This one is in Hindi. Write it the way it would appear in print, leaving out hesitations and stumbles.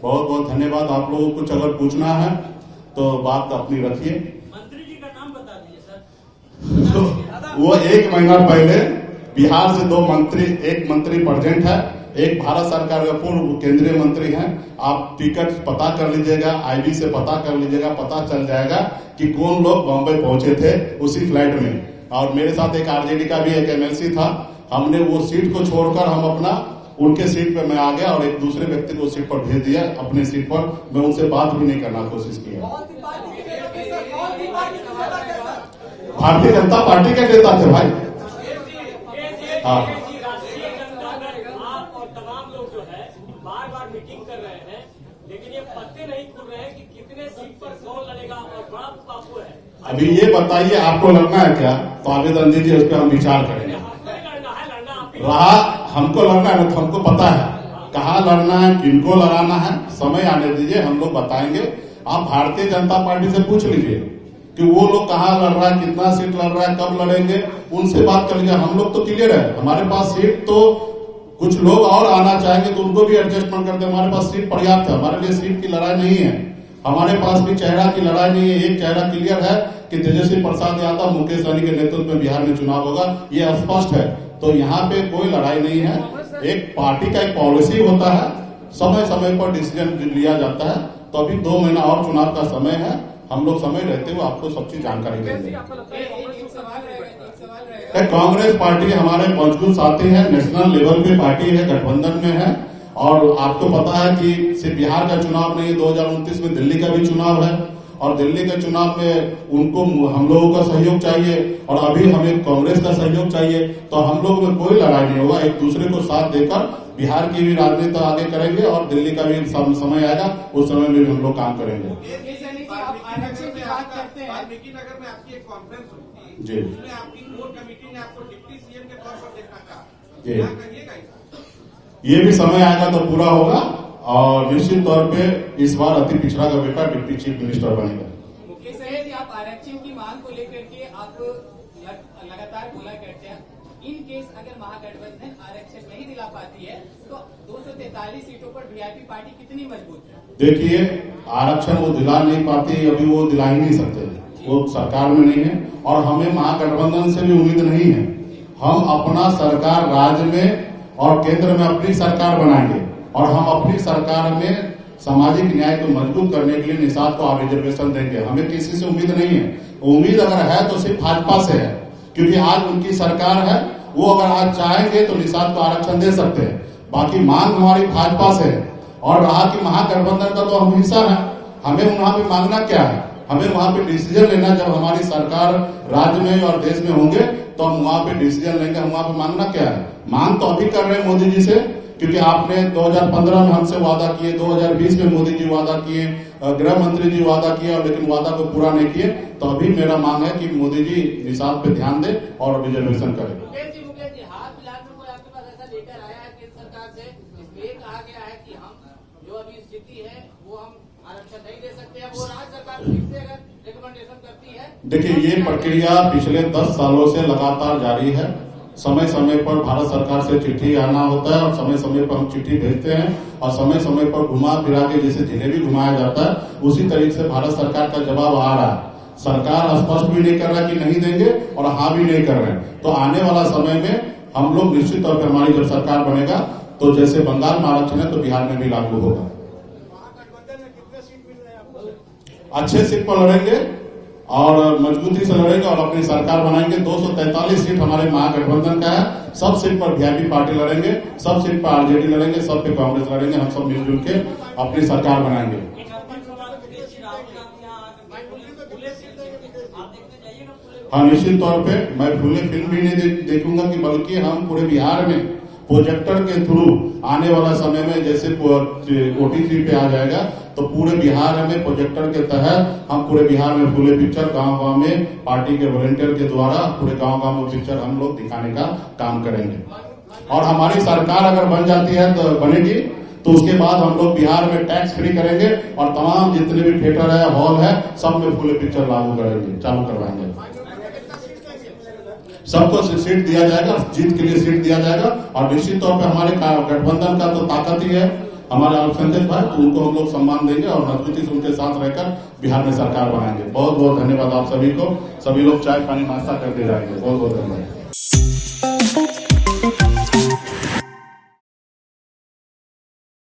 बहुत बहुत धन्यवाद। आप लोगों को कुछ अगर पूछना है तो बात अपनी रखिए। मंत्री जी का नाम बता दीजिए सर। तो वो 1 महीना पहले बिहार से 2 मंत्री, एक मंत्री प्रेजेंट है, एक भारत सरकार का पूर्व केंद्रीय मंत्री हैं। आप टिकट पता कर लीजिएगा, आईबी से पता कर लीजिएगा, पता चल जाएगा कि कौन लोग बॉम्बे पहुंचे थे उसी फ्लाइट में। और मेरे साथ एक आरजेडी का भी एक एमएलसी था। हमने वो सीट को छोड़कर हम अपना उनके सीट पे मैं आ गया और एक दूसरे व्यक्ति को सीट पर भेज दिया अपने सीट पर। मैं उनसे बात भी नहीं करना कोशिश किया। भारतीय जनता पार्टी के नेता थे भाई। हाँ, राष्ट्रीय जनता दल आप और तमाम लोग जो है बार बार मीटिंग कर रहे हैं, लेकिन ये पत्ते नहीं खुल रहे हैं कि कितने सीट पर कौन लड़ेगा और बड़ा पापू है। अभी ये बताइए आपको लड़ना है क्या? तो आवेदन दीजिए, उस पर हम विचार करेंगे। रहा हमको लड़ना है ना, तो हमको पता है कहाँ लड़ना है, किनको लड़ाना है। समय आने दीजिए, हम लोग बताएंगे। आप भारतीय जनता पार्टी से पूछ लीजिए कि वो लोग कहाँ लड़ रहा है, कितना सीट लड़ रहा है, कब लड़ेंगे, उनसे बात कर लीजिए। हम लोग तो क्लियर है, हमारे पास सीट तो कुछ लोग और आना चाहेंगे तो उनको भी एडजस्टमेंट करते हैं। हमारे पास सीट पर्याप्त है, हमारे लिए सीट की लड़ाई नहीं है। हमारे पास भी चेहरा की लड़ाई नहीं है। एक चेहरा क्लियर है कि तेजस्वी प्रसाद यादव, मुकेश सहनी के नेतृत्व में बिहार में चुनाव होगा, ये स्पष्ट है। तो यहाँ पे कोई लड़ाई नहीं है। एक पार्टी का एक पॉलिसी होता है, समय समय पर डिसीजन लिया जाता है। तो अभी 2 महीना और चुनाव का समय है, हम लोग समय रहते हुए आपको सब चीज जानकारी देंगे। कांग्रेस पार्टी हमारे मजबूत साथी है, नेशनल लेवल पे पार्टी है, गठबंधन में है। और आपको पता है कि सिर्फ बिहार का चुनाव नहीं, 2029 में दिल्ली का भी चुनाव है और दिल्ली के चुनाव में उनको हम लोगों का सहयोग चाहिए और अभी हमें कांग्रेस का सहयोग चाहिए। तो हम लोग में कोई लड़ाई नहीं होगा, एक दूसरे को साथ देकर बिहार की भी राजनीति आगे करेंगे और दिल्ली का भी समय आएगा, उस समय में भी हम लोग काम करेंगे। वाल्मीकि नगर में आपकी एक कॉन्फ्रेंस हुई जी, उसमें आपकी कोर कमेटी ने आपको डिप्टी सीएम के तौर पर देखना कहा, जी। क्या करिएगा? ये भी समय आएगा तो पूरा होगा और निश्चित तौर पे इस बार अति पिछड़ा का बेटा डिप्टी चीफ मिनिस्टर बनेगा। मुकेश सहनी जी, आप आरक्षण की मांग को लेकर के आप लगातार बोला करते हैं। इन केस अगर महागठबंधन आरक्षण नहीं दिला पाती है तो 243 सीटों पर वीआईपी पार्टी कितनी मजबूत है? देखिए, आरक्षण वो दिला नहीं पाती, अभी वो दिला ही नहीं सकते, वो सरकार में नहीं है और हमें महागठबंधन से भी उम्मीद नहीं है। हम अपना सरकार राज्य में और केंद्र में अपनी सरकार बनाएंगे और हम अपनी सरकार में सामाजिक न्याय को मजबूत करने के लिए निषाद को रिजर्वेशन देंगे। हमें किसी से उम्मीद नहीं है। उम्मीद अगर है तो सिर्फ भाजपा से है, क्योंकि आज उनकी सरकार है। वो अगर आज चाहेंगे तो निषाद को आरक्षण दे सकते हैं। बाकी मांग हमारी भाजपा से है। और रहा कि महागठबंधन का तो हम हिस्सा है, हमें वहां पे मांगना क्या है? हमें वहां पे डिसीजन लेना, जब हमारी सरकार राज्य में और देश में होंगे तो हम वहां पे डिसीजन लेंगे। हम वहां पे मांगना क्या है? मांग तो अभी कर रहे हैं मोदी जी से, क्योंकि आपने 2015 में हमसे वादा किए, 2020 में मोदी जी वादा किए, गृह मंत्री जी वादा किए, और लेकिन वादा को पूरा नहीं किए। तो अभी मेरा मांग है कि मोदी जी निषाद पे ध्यान दे और रिजर्वेशन करें। मुकेश जी, हाल फिलहाल में कोई आपके पास ऐसा लेटर आया है केंद्र सरकार से, जिसमें ये कहा गया है कि हम जो अभी स्थिति है वो हम आरक्षण नहीं दे सकते हैं, वो राज्य सरकार फिर से अगर रिकमेंडेशन करती है? देखिए, ये प्रक्रिया पिछले 10 सालों से लगातार जारी है। समय समय पर भारत सरकार से चिट्ठी आना होता है और समय समय पर हम चिट्ठी भेजते हैं और समय समय पर घुमा फिरा के जैसे जिलेबी घुमाया जाता है, उसी तरीके से भारत सरकार का जवाब आ रहा है। सरकार स्पष्ट भी नहीं कर रहा कि नहीं देंगे और हाँ भी नहीं कर रहे हैं। तो आने वाला समय में हम लोग निश्चित तौर पर, हमारी जब सरकार बनेगा तो जैसे बंगाल में आरक्षण है तो बिहार में भी लागू होगा। महागठबंधन में कितने सीट मिल रहे हैं आपको? अच्छे सीट पर लड़ेंगे और मजबूती से लड़ेंगे और अपनी सरकार बनाएंगे। 243 सीट हमारे महागठबंधन का है। सब सीट पर वीआईपी पार्टी लड़ेंगे, सब सीट पर आरजेडी लड़ेंगे, सब पे कांग्रेस लड़ेंगे। हम सब मिलजुल के अपनी सरकार बनाएंगे। हाँ, निश्चित तौर पे मैं फुले फिल्म भी नहीं देखूंगा कि बल्कि हम पूरे बिहार में प्रोजेक्टर के थ्रू आने वाला समय में जैसे OTT पे आ जाएगा तो पूरे बिहार में प्रोजेक्टर के तहत हम पूरे बिहार में फुले पिक्चर गांव-गांव में पार्टी के वॉलंटियर के द्वारा पूरे गांव-गांव में पिक्चर हम लोग दिखाने का काम करेंगे। और हमारी सरकार अगर बन जाती है तो बनेगी तो उसके बाद हम लोग बिहार में टैक्स फ्री करेंगे और तमाम जितने भी थिएटर है, हॉल है, सब में फुले पिक्चर लागू करेंगे, चालू करवाएंगे। सबको सीट दिया जाएगा, जीत के लिए सीट दिया जाएगा और निश्चित तौर पे हमारे गठबंधन का तो ताकत ही है। हमारे अल्पसंख्यक भाई, तो उनको हम लोग सम्मान देंगे और मजबूती से उनके साथ रहकर बिहार में सरकार बनाएंगे। बहुत बहुत धन्यवाद आप सभी को। सभी लोग चाय पानी नाश्ता करके जाएंगे। बहुत बहुत धन्यवाद।